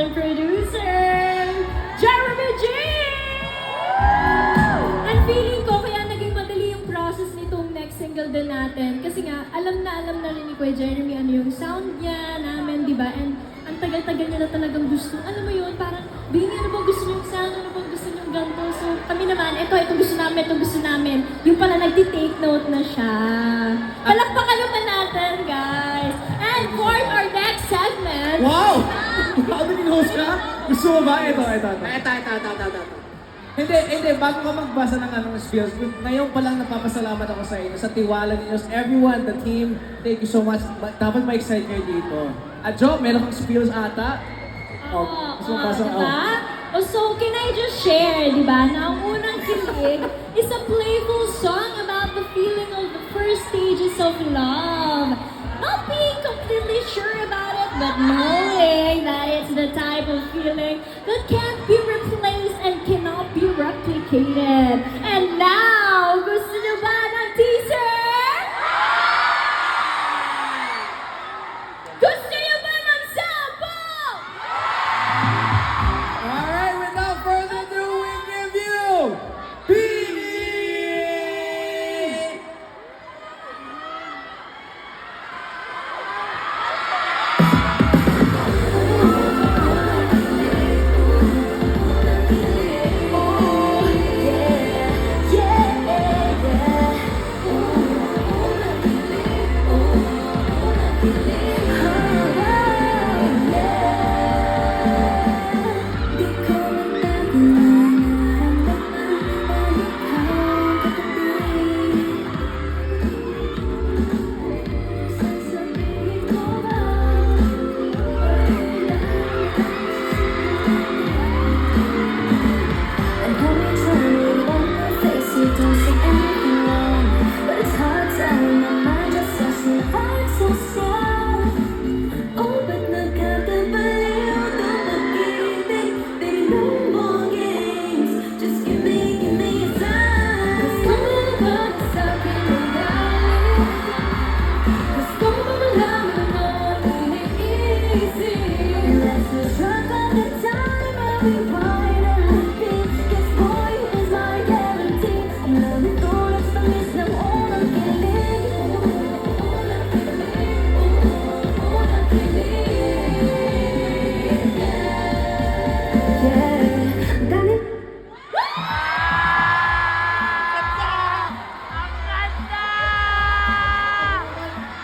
and producer, Jeremy G! And feeling ko, kaya naging madali yung process nitong next single din natin. Kasi nga, alam na rin ni Kuya Jeremy ano yung sound niya namin, di ba? And ang tagal-tagal niya na talagang gusto. Alam mo yun, parang, Bini, ano bang gusto niyong sound? Ano bang gusto niyong ganito? So, kami naman, ito gusto namin. Yung pala, nagti-take note na siya. Palakpakan naman natin, guys. And for our next segment... Wow! Ako din host ka? Gusto mo ba? Ito. Hindi, bago ka magbasa ng anong spills, ngayon pa lang napapasalamat ako sa inyo, sa tiwala ninyo, everyone, the team, thank you so much. Dapat ma-excite kayo dito. At Jo, meron kang spills ata? Gusto mo basa? Diba? So, can I just share, di ba, na ang unang kilig is a playful song about the feeling of the first stages of love. Not being completely sure about it, but knowing that it's the type of feeling that can't be replaced and cannot be replicated. And now, gusto nyo ba ng teaser? Gusto nyo ba ng sample? Alright, without further ado, we give you Bini!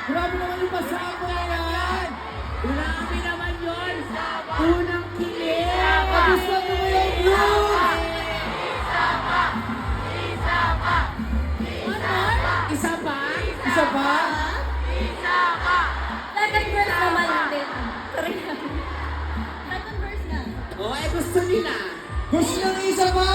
Grabe naman yung pasako na yan! Grabe naman yun! Unang kilig! Kagustuhan mo yung blues! Isa pa? Isa pa? Second verse naman din. Second verse na. Oo, gusto nila. Gusto ng isa pa?